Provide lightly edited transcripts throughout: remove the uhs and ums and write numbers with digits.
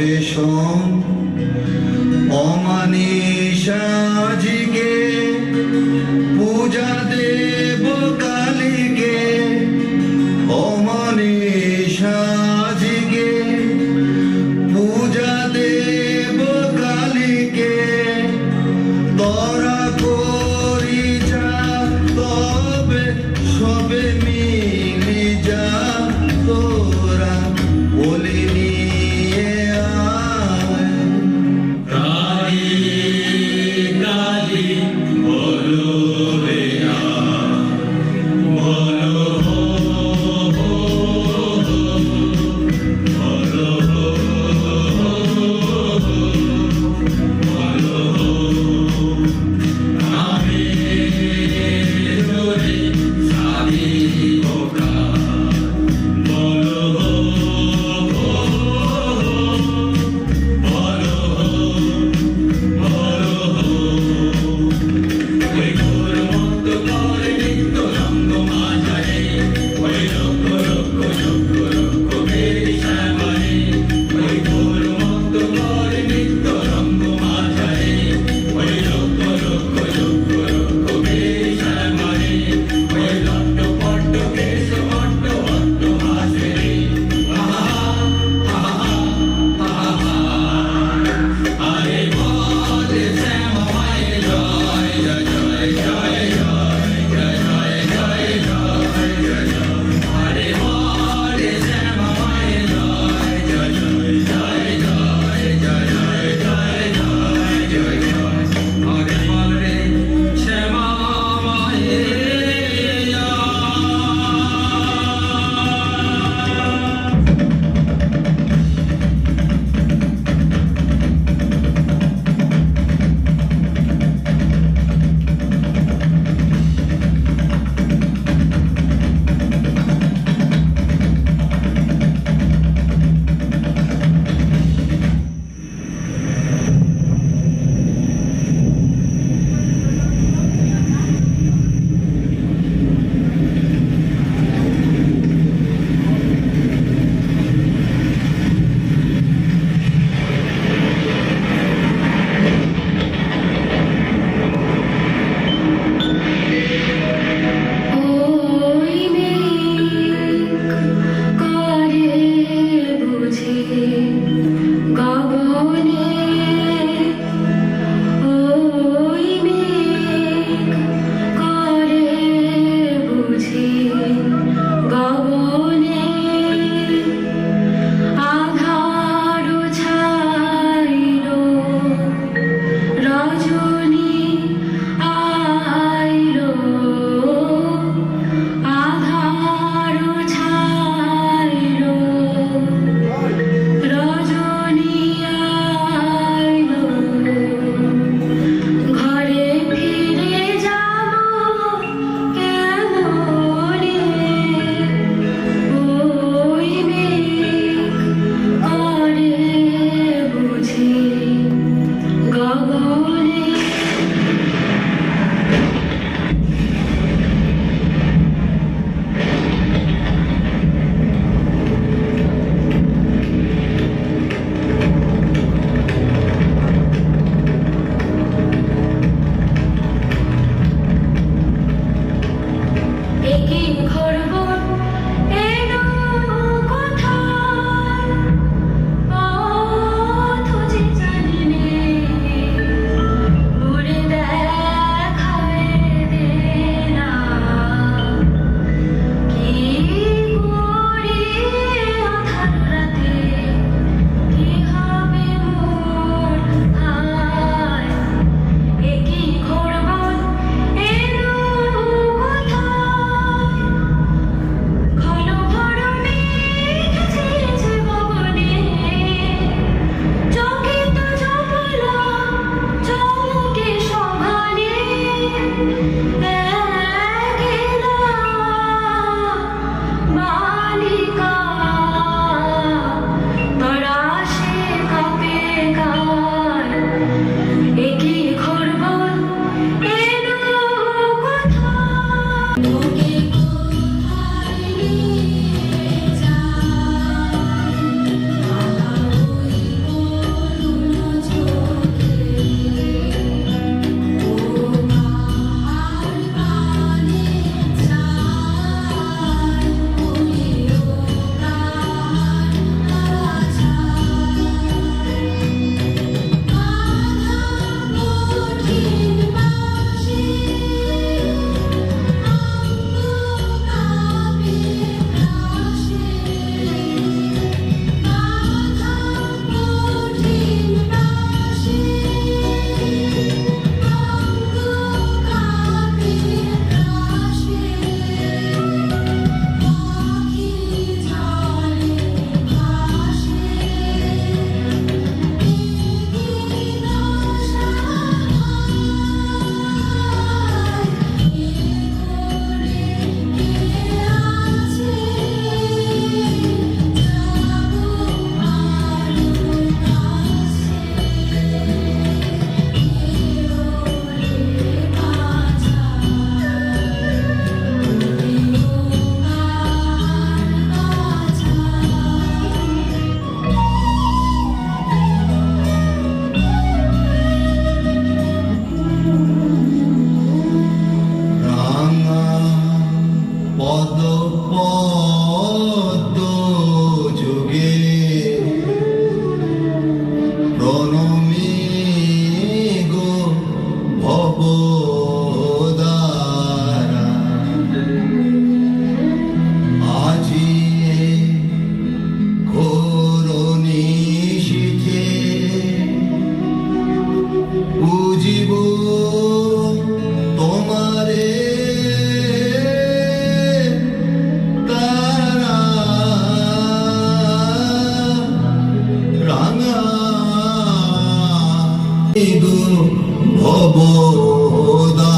তবে শোন অমানিসা আজকে পূজা দেব কালীকে, অমানিসা আজকে পূজা দেব কালীকে। তোরা করি যা তবে সবে মিলি যা, তোরা বলি নিয়ে আয়। গো ভবদারা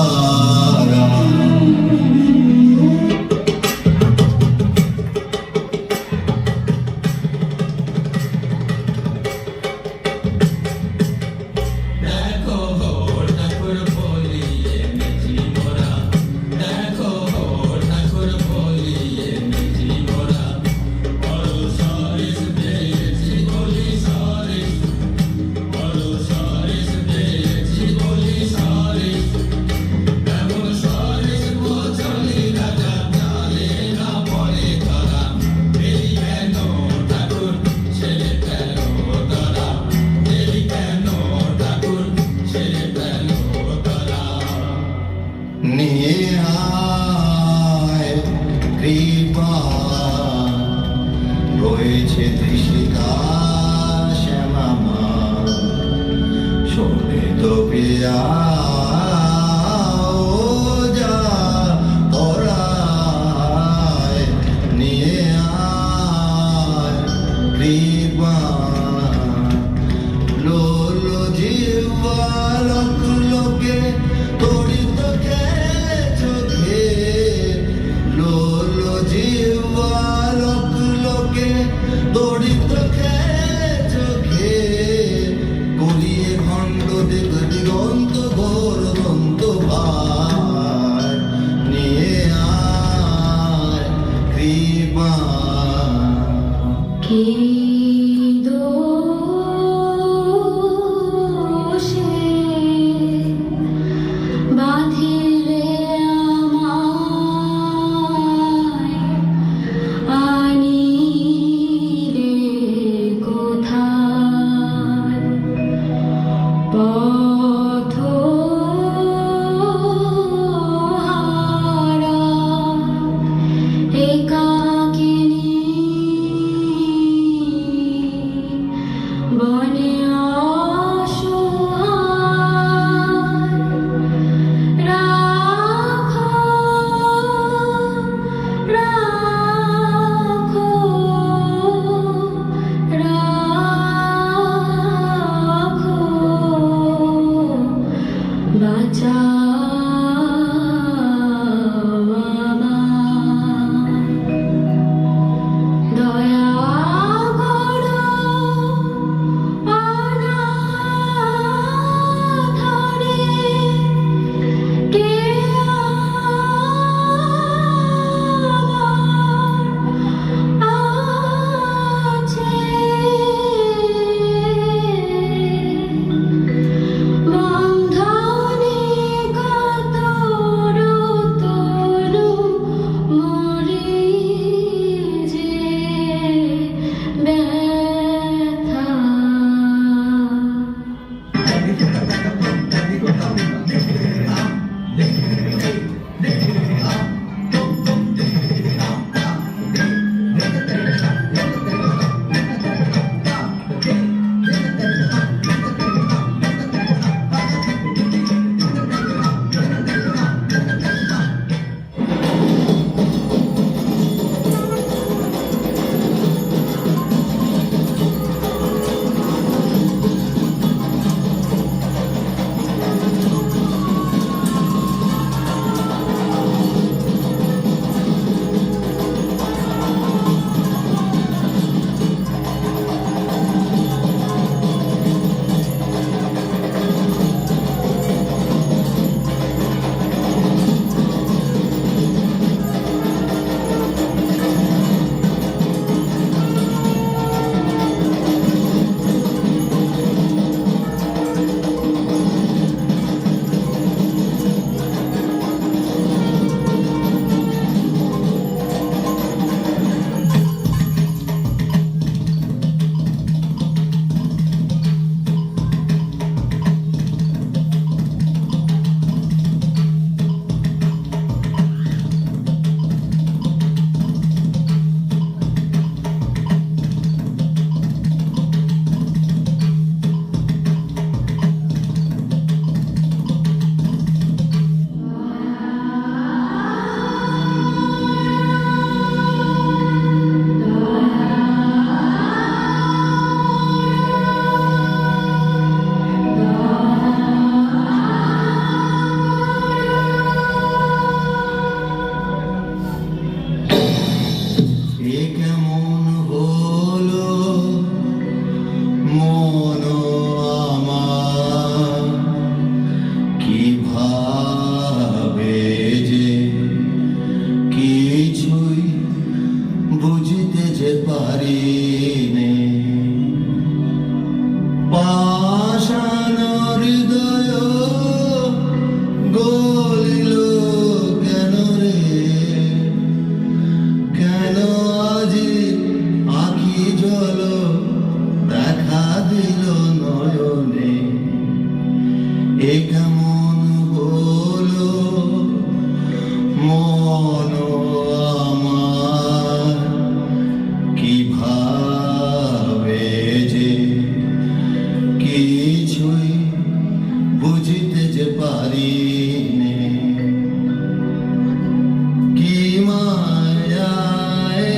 নিয়ে আয় কৃপা রয়েছে তৃষিকা শ্যামামা শোনে তো প্রিয়া ও যা তোরায় নিয়ে আয় কৃপা লোলো জিহ্বা লোক লোকে তড়িত খেলে চোখে লোলো জিহ্বা লোক লোকে তড়িত খেলে চোখে গলিয়ে খণ্ড দিগন্ত পাষাণ হৃদয় গলিল কেন রে, কেন আজি আখি জল দেখা দিল নয়নে, এ কেমন হলো মন আমার, কিভাবে যে কিছুই বুঝিতে যে পারি নে, কি মায়ায়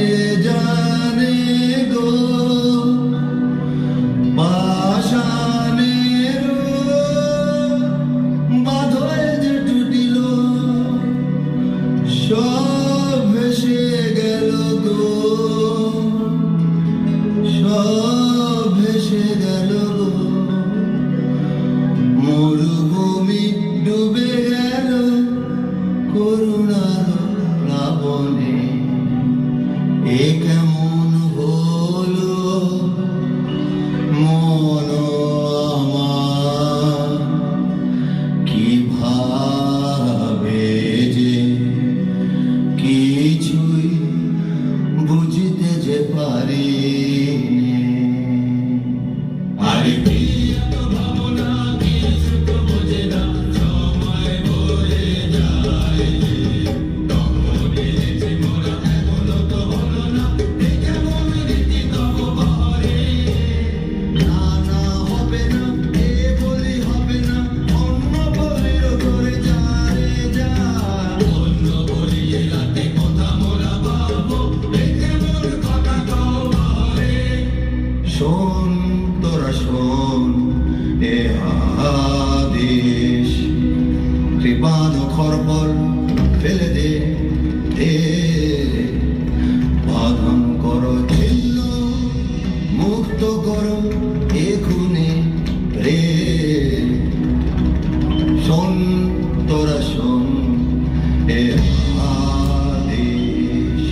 জানে গো পাষাণের বাঁধয় যে টুটিল, সব ভেসে গেল গো, সব ভেসে গেল গো, মরুভূমি ডুবে গেল করুণার প্লাবনে, এ কেমন হলো মন আমার, কিভাবে যে কিছুই বুঝিতে যে পারি নে। আরে কি এত ভাবনা, কি সুখ বোঝে না, সময় বয়ে যায় যে, তখন এসেছে মোরা এখনো তো হলো না, এ কেমন রীতি তব বহরে। না না হবে না, এ বলি হবে না, অন্য বলির করে যা রে যা, অন্য বলি এ রাতে কথা মোরা ভাবো, এ কেমন কথা কও বহরে। শোন তোরা শোন এ আদেশ, কৃপাণ খরপল ফেলে দে, দে বাঁধন করো ছিন্ন, মুক্ত করো এখুনি রে। শোন তোরা শোন এ আদেশ।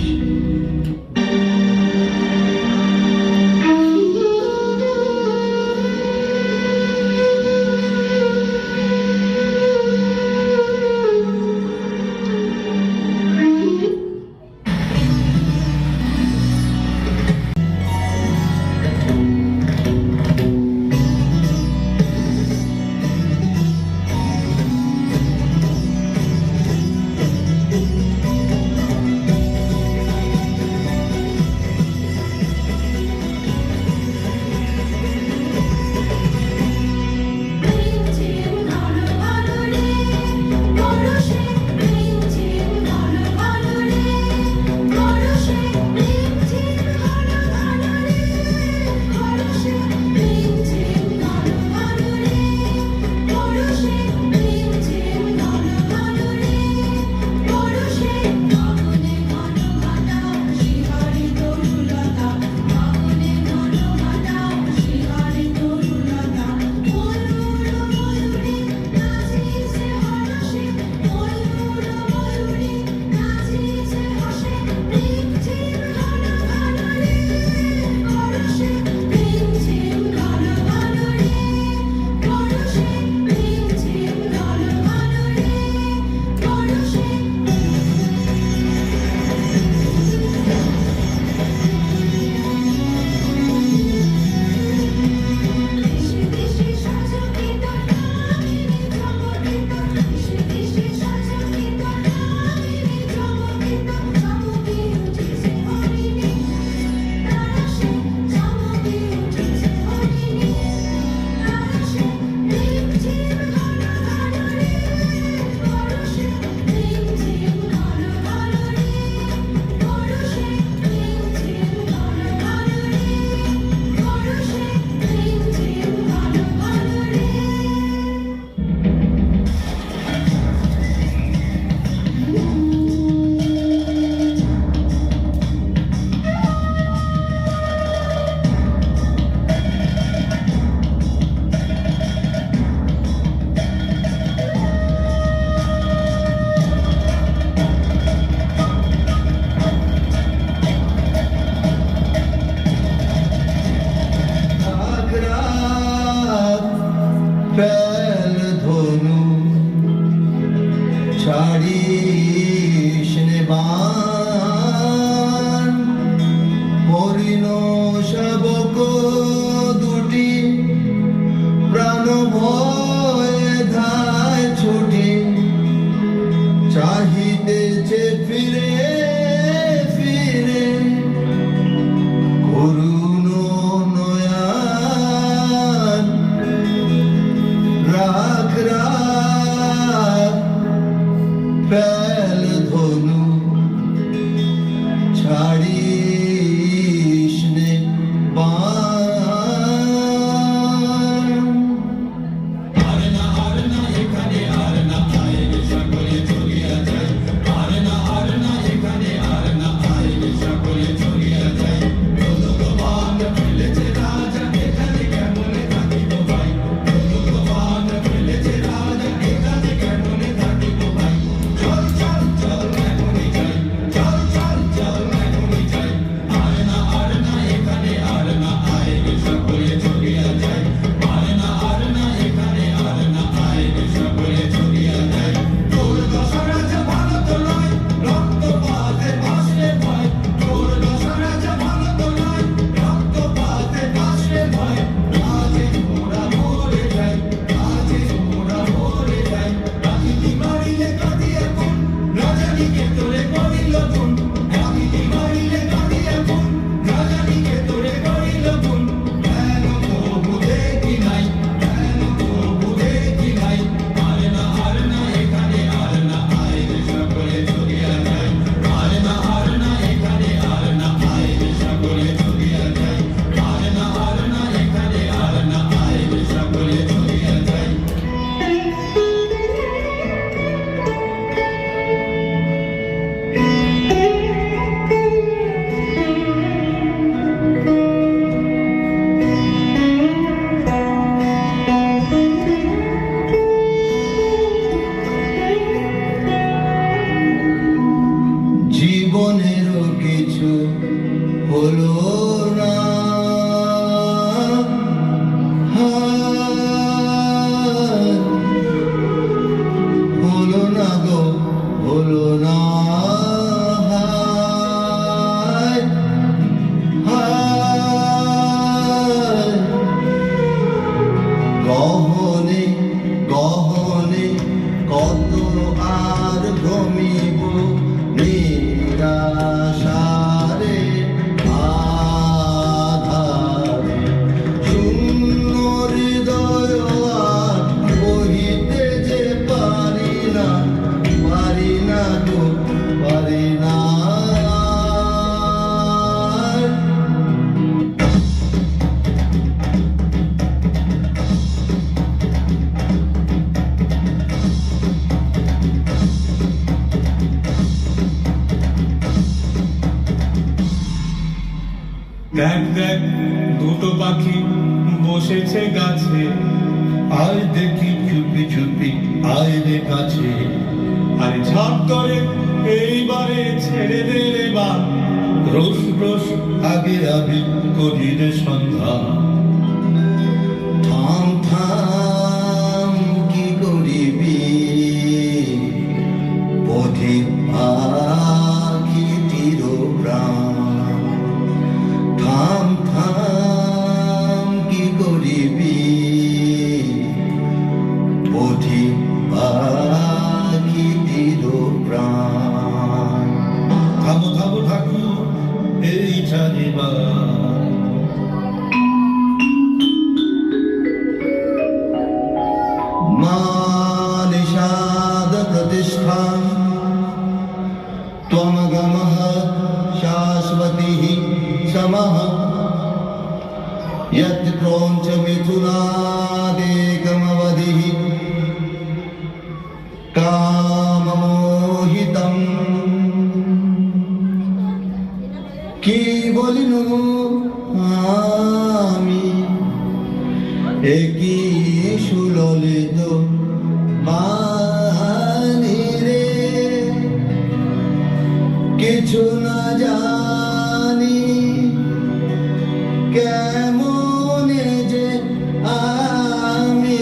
ফেল ধনু ছাড়িস নে বাণ হরিণ শাবক দুটি প্রাণ ভয়ে ধায় ছুটি চাহিতেছে ফিরে ফিরে করুণ নয়ন রাখ রাখ ফেল ধনু ছাড়িস নে বাণ আর না এখানে আর না আইলে সকলে চলিয়া যায় আর না এখানে আর না আইলে সকলে চলিয়া যায় ভগবান ফেলেছে রাজা এখানে কেমনে থাকিব ভাই ভগবান ফেলেছে রাজা এখানে কেমনে থাকিব ভাই চল চল চল এখনই যাই চল চল চল এখনই যাই আর না এখানে আর না আইলে সকলে চলিয়া যায় আর না এখানে আর না আইলে সকলে চলিয়া যায় তোর দশরা যে ভালো তো নয় রক্তপাতে ভাসলে ভয় তোর দশরা যে ভালো তো নয় রক্তপাতে ভাসলে ভয় আজে মোরা মরে যাই আজে মোরা মরে যাই রাখিতি মারিলে কাঁদিয়া কোন রাজানিকে তোরে করিল কোন রাখিতি মারিলে কাঁদিয়া কোন রাজানিকে তোরে করিল কোন কেন তবু দেখি নাই কেন তবু দেখি নাই আর না এখানে আর না আইলে সকলে চলিয়া যায় আর না এখানে আর না আইলে সকলে চলিয়া যায় আর না এখানে আর না আইলে সকলে চলিয়া যায় জীবনেরও কিছু হলো না হায়, হলো না গো হলো না হায়, হায়। গহনে গহনে কত আর ভ্রমিব নিরাশারে আধারে শূন্য হৃদয় আর বহিতে যে পারি না গো পারি না দেখ দেখ দুটো পাখি বসেছে গাছে আয় দেখি চুপি চুপি আয় রে কাছে আর ঝপ করে এইবারে ছেড়ে দে রে বা রোজ রোজ আগে আগে করি রে সন্ধ্যা থাম থাম কি করিবি পথিক পাখি তীর প্রাণ থাম থাম কি করিবি পথিক পাখি তীর প্রাণ থামো থামো ঠাকুর এই চারিবার মা নিষাদ প্রতিষ্ঠান त्वमगमः शाश्वतिः समः यत् क्रोञ्च मिथुनादेकमवधिः काममोहितम् কি বলিনু আমি একই সুললিত বাণী রে কিছু না জানি কেমন যে আমি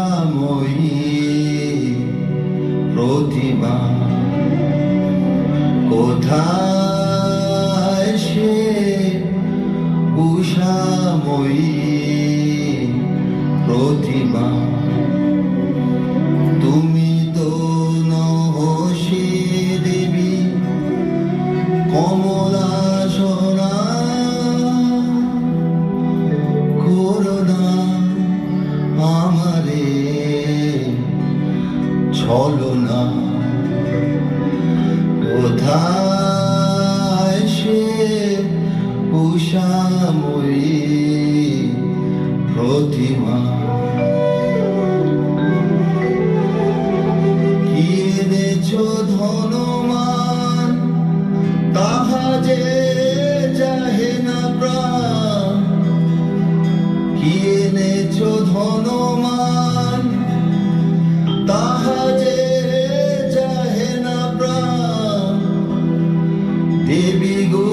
উষাময়ী প্রতিমা কোথায় সে উষাময়ী প্রতিমা তুমি তো নহ সে দেবী কমলা সোনা করুণা আমারে ছলনা কোথায় সে উষাময়ী প্রতিমা কি এনেছ ধনমান তাহা যে চাহে না প্রাণ কি এনেছ ধনমান তাহা যে চাহে না প্রাণ দেবী গো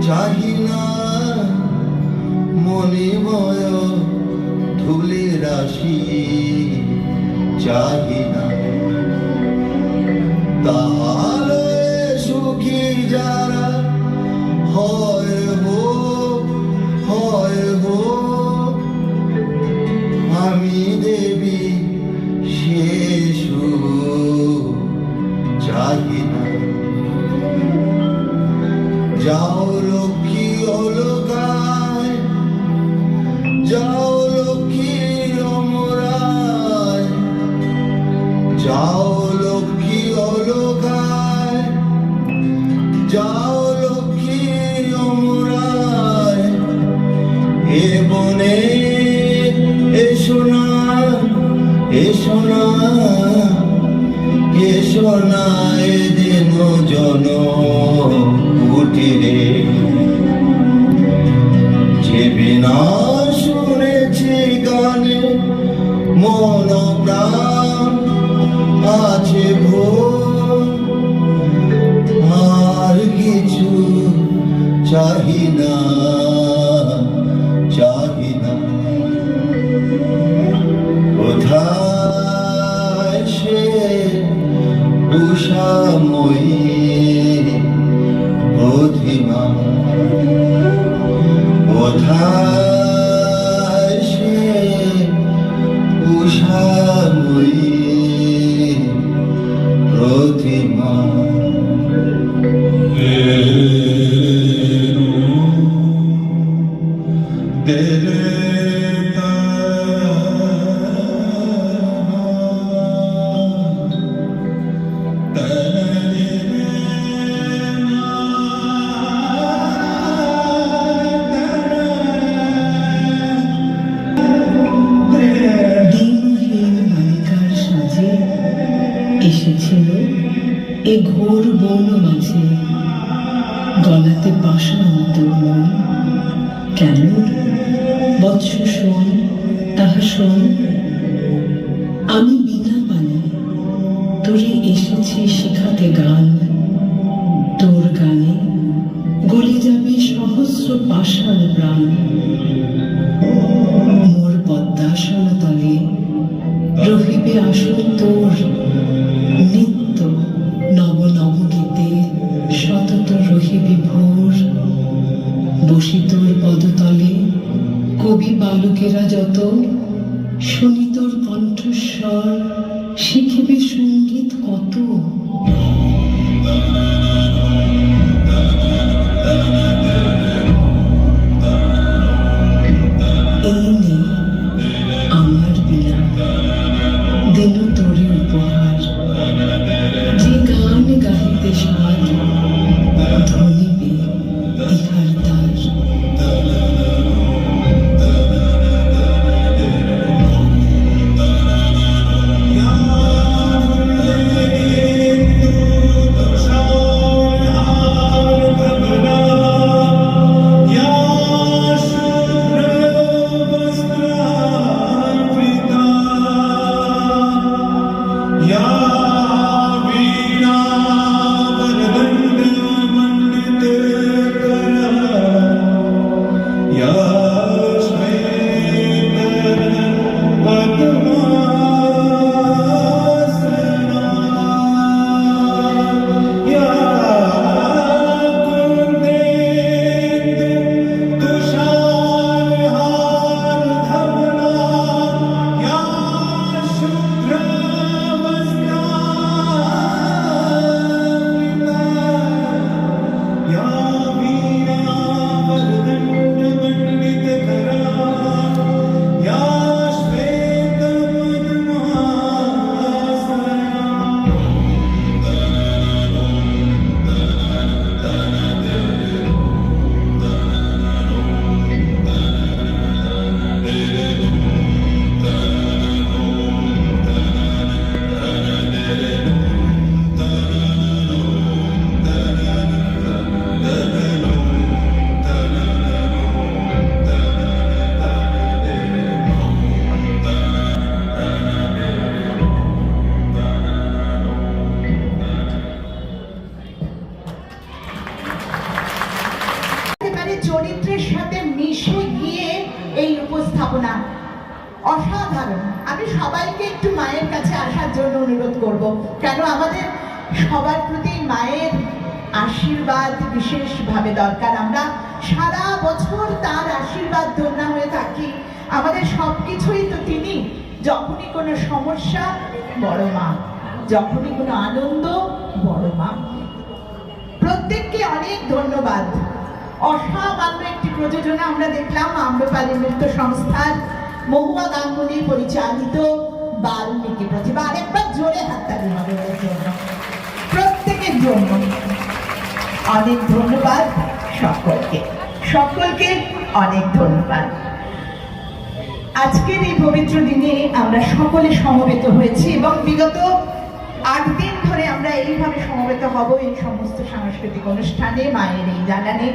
চাহিনা মণিময় ধুলি রাশি চাহিনা তাহলে সুখী যারা হয় হো আমি দেবী শেষ চাহিনা যাও লক্ষ্মী অলকায় যাও লক্ষ্মী অমরায় যাও লক্ষ্মী অলকায় যাও লক্ষ্মী অমরায় এ বনে এসো না এদিন জন কুটিরে যে বিনা শুনেছি গানে মন প্রাণ আছে ভোর আর কিছু চাহি না কোথায় সে উষাময়ী প্রতিমা কোথায় সে উষাময়ী প্রতিমা এসেছিল এ ঘোর বন মাঝে গলাতে পাশান তোর মন কেন বৎস শোন তাহা শোন আমি বিনা পানি তোরে এসেছি শিখাতে গান তোর গানে গলে যাবে সহস্র পাষাণ প্রাণ মোর পদ্মাসন তলে রহিবে আসন তোর নিত্য নব নব গীতে সতত রহিবে ভোর বসি তোর পদতলে কবি বালকেরা যত শুনি তোর কণ্ঠস্বর শিখিবে সঙ্গীত কত এই নেই আমার বিনা দিন তোরে উপহার যে গান গাহিতে সার ধনিবে ইহার তার वीणा वरदंड मंडित कर ভাবনা অসাধারণ। আমি সবাইকে একটু মায়ের কাছে আসার জন্য অনুরোধ করব, কেন আমাদের সবার প্রতি মায়ের আশীর্বাদ বিশেষভাবে দরকার। আমরা সারা বছর তার আশীর্বাদ ধন্য হয়ে থাকি। আমাদের সবকিছুই তো তিনি। যখনই কোনো সমস্যা, বড় মা; যখনই কোনো আনন্দ, বড় মা। প্রত্যেককে অনেক ধন্যবাদ। অসামান্য একটি প্রযোজনা আমরা দেখলাম আম্রপালি নৃত্য সংস্থার মহুয়া গাঙ্গুলি পরিচালিত বাল্মীকি প্রতিভা। আরেকবার জোরে হাততালি হবে ওর জন্য, প্রত্যেকের জন্য। অনেক ধন্যবাদ সকলকে, সকলকে অনেক ধন্যবাদ। আজকের এই পবিত্র দিনে আমরা সকলে সমবেত হয়েছি এবং বিগত 8 দিন ধরে আমরা এইভাবে সমবেত হব এই সমস্ত সাংস্কৃতিক অনুষ্ঠানে, মায়ের এই জানানে।